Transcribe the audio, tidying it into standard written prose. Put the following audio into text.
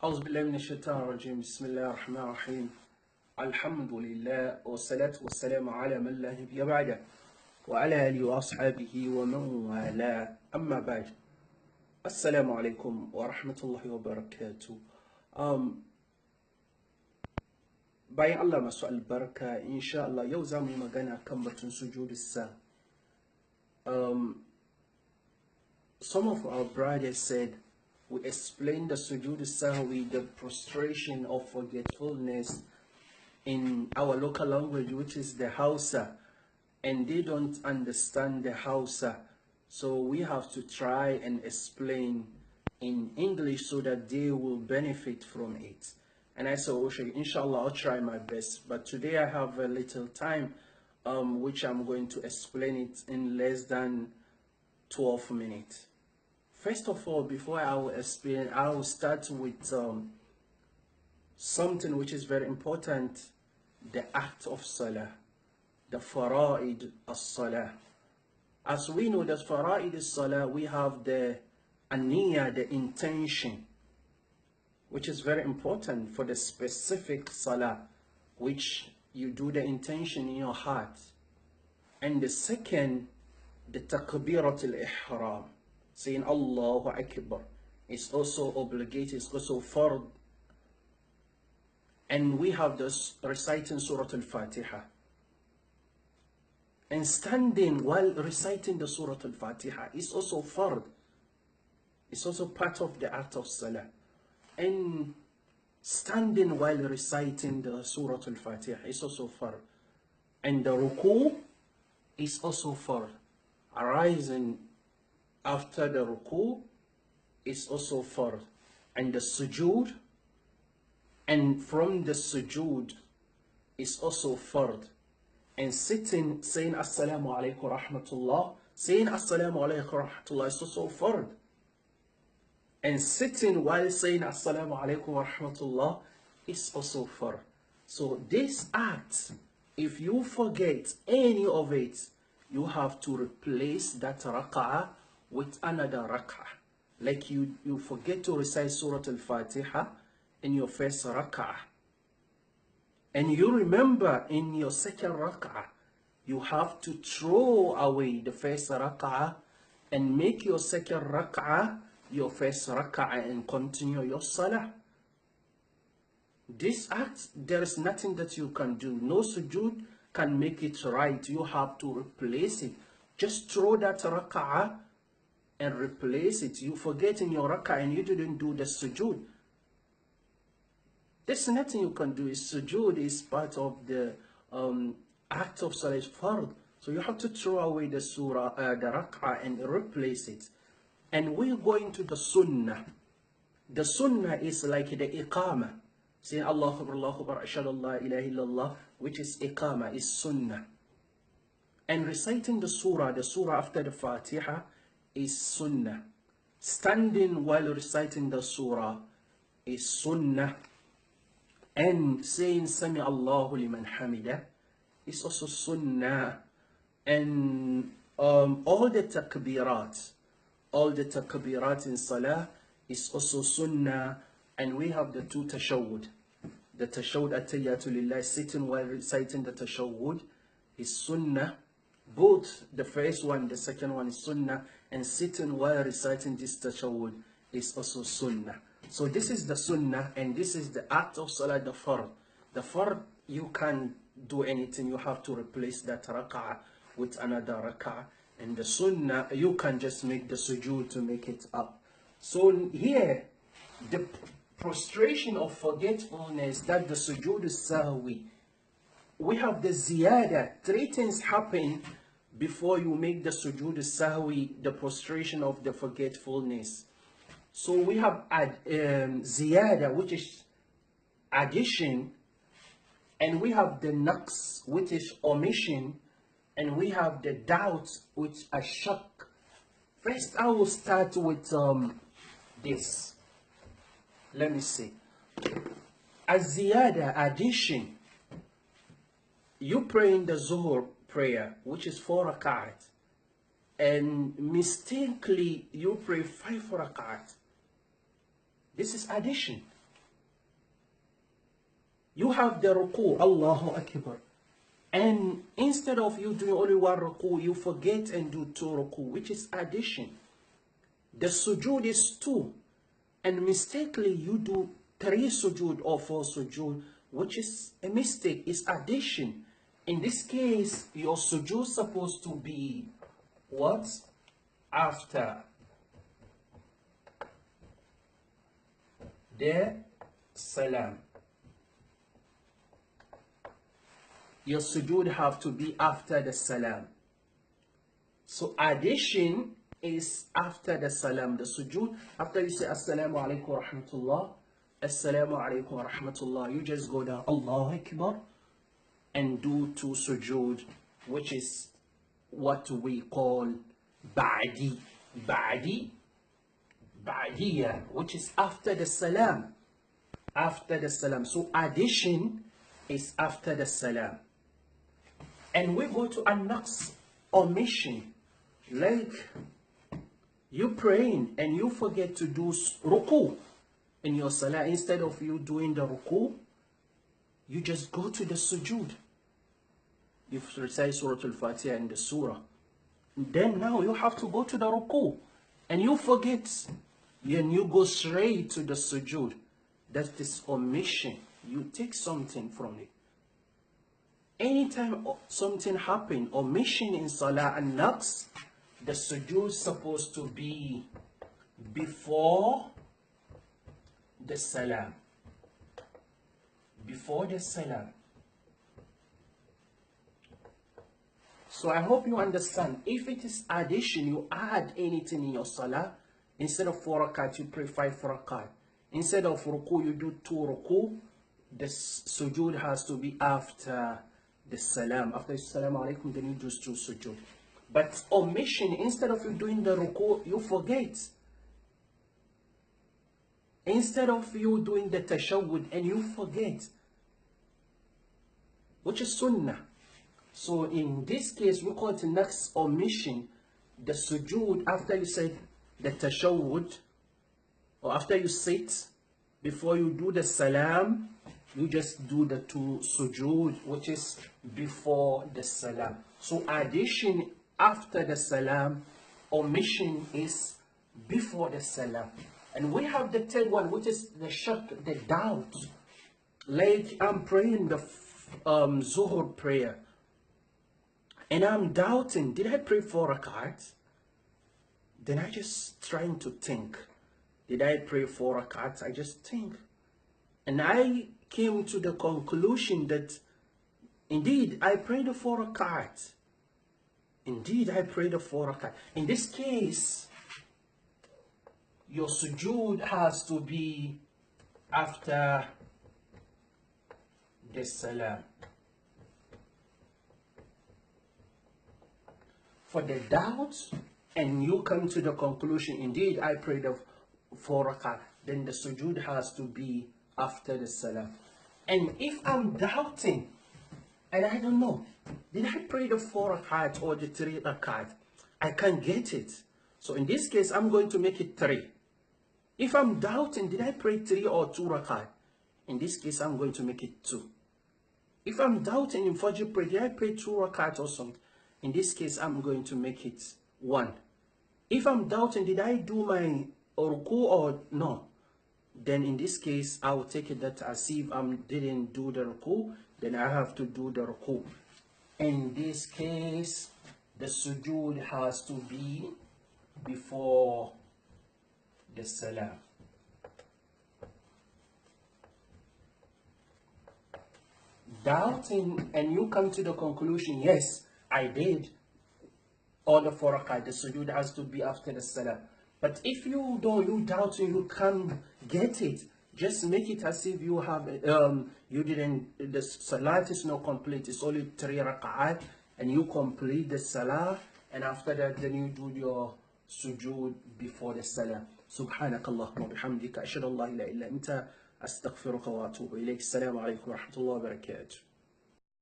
أعوذ بالله من الشيطان الرجيم بسم الله الرحمن الرحيم الحمد لله والصلاة والسلام على من لا نبي بعده وعلى آله وأصحابه ومن والاه أما بعد السلام عليكم ورحمة الله وبركاته bayan Allah masu albarka insha Allah yau za mu yi magana kan batun sujudissa. Some of our brothers said we explained the sujood sahwi, the prostration of forgetfulness in our local language, which is the Hausa, and they don't understand the Hausa, so we have to try and explain in English so that they will benefit from it. And I said, okay, inshallah, I'll try my best, but today I have a little time which I'm going to explain it in less than 12 minutes. First of all, before I will explain, I will start with something which is very important: the act of salah, the fara'id as-salah. As we know, that fara'id as-salah, we have the aniyya, the intention, which is very important for the specific salah, which you do the intention in your heart. And the second, the takbirat al-ihram, saying Allahu Akbar, is also obligated, it's also fard. And we have this reciting Surah Al-Fatiha. And standing while reciting the Surah Al-Fatiha is also fard. It's also part of the act of salah. And standing while reciting the Surah Al-Fatiha is also fard. And the ruku is also fard. Arising after the ruku is also fard. And the sujood, and from the sujood, is also fard. And sitting, saying Assalamu alaikum wa rahmatullah, saying Assalamu alaikum wa rahmatullah is also fard. And sitting while saying Assalamu alaikum wa rahmatullah is also fard. So this act, if you forget any of it, you have to replace that rak'ah with another rak'ah. Like you forget to recite Surah Al-Fatiha in your first rak'ah, and you remember in your second rak'ah, you have to throw away the first rak'ah and make your second rak'ah your first rak'ah and continue your salah. This act, there is nothing that you can do. No sujood can make it right. You have to replace it. Just throw that rak'ah and replace it. You forget in your rak'ah and you didn't do the sujood. There's nothing you can do. Sujood is part of the act of salah, is fard. So you have to throw away the surah, the rak'ah, and replace it. And we're going to the sunnah. The sunnah is like the iqamah, saying Allahu Akbar, Allahu Akbar, ashhadu an la ilaha illallah, which is iqamah, is sunnah. And reciting the surah after the Fatiha is sunnah. Standing while reciting the surah is sunnah. And saying Sami Allahu liman hamida is also sunnah. And all the takbirat in salah is also sunnah. And we have the two tashawwud. The tashawwud at-tahiyyatu lillah, sitting while reciting the tashawwud, is sunnah. Both the first one, the second one is sunnah, and sitting while reciting this tashawwud is also sunnah. So this is the sunnah, and this is the act of salah, the fard. The fard, you can't do anything. You have to replace that rak'ah with another rak'ah. And the sunnah, you can just make the sujood to make it up. So here, the prostration of forgetfulness, that the sujood is sahwi. We have the ziyada. Three things happen before you make the sujood sahwi, the prostration of the forgetfulness. So we have ziyada, which is addition, and we have the naqs, which is omission, and we have the doubt, which is shak. First, I will start with this. Let me see. Ziyada, addition. You pray in the Zuhur prayer, which is 4 rakat, and mistakenly you pray 5 rakat. This is addition. You have the ruku, Allahu Akbar. And instead of you doing only one ruku, you forget and do two ruku, which is addition. The sujood is 2. And mistakenly you do 3 sujood or 4 sujood, which is a mistake, is addition. In this case, your sujood is supposed to be what? After the salam. Your sujood have to be after the salam. So addition is after the salam. The sujood, after you say assalamu alaikum wa rahmatullah, assalamu alaikum wa rahmatullah, you just go down, Allahu Akbar, and do 2 sujood, which is what we call ba'di. Ba'diyah, which is after the salam. After the salam. So addition is after the salam. And we go to an-naqs, omission. Like you praying and you forget to do ruku in your salah. Instead of you doing the ruku, you just go to the sujood. You recite Surah Al-Fatiha in the surah. Then now you have to go to the ruku. And you forget. And you go straight to the sujood. That is omission. You take something from it. Anytime something happen, omission in salah and naqs, the sujood is supposed to be before the salam. Before the salam. So I hope you understand. If it is addition, you add anything in your salah. Instead of 4 rakat, you pray 5 rakat. Instead of ruku, you do 2 ruku. The sujood has to be after the salam. After assalamu alaikum, then you do 2 sujood. But omission, instead of you doing the ruku, you forget. Instead of you doing the tashahhud, and you forget, which is sunnah. So in this case, we call it next omission. The sujood, after you said the tashahhud, or after you sit, before you do the salam, you just do the 2 sujood, which is before the salam. So addition after the salam, omission is before the salam. And we have the 3rd one, which is the shak, the doubt. Like I'm praying the Zuhur prayer, and I'm doubting, did I pray 4 rakat? Then I just trying to think, did I pray 4 rakat? I just think. And I came to the conclusion that indeed I prayed the 4 rakat. Indeed I prayed the 4 rakat. In this case, your sujood has to be after the salam. For the doubts, and you come to the conclusion, indeed I prayed the 4 rakat, then the sujood has to be after the salam. And if I'm doubting, and I don't know, did I pray the 4 rakat or the 3 rakat? I can't get it. So in this case, I'm going to make it 3. If I'm doubting, did I pray 3 or 2 rakat? In this case, I'm going to make it 2. If I'm doubting in Fajr prayer, did I pray 2 rakat or something? In this case, I'm going to make it 1. If I'm doubting, did I do my ruku or no? Then in this case, I will take it that as if I didn't do the ruku, then I have to do the ruku. In this case, the sujood has to be before the salam. Doubting, and you come to the conclusion, yes, I did all the 4 rakat, the sujood has to be after the salam. But if you don't, you doubt and you can't get it, just make it as if you have, you didn't, the salat is not complete, it's only 3 rak'at, and you complete the salah, and after that, then you do your sujood before the salah. Subhanakallah wa bihamdika, ashhadu an la ilaha illa anta, astaghfiruka wa atubu ilayk. Assalamu alaikum wa rahmatullahi wa barakatuh.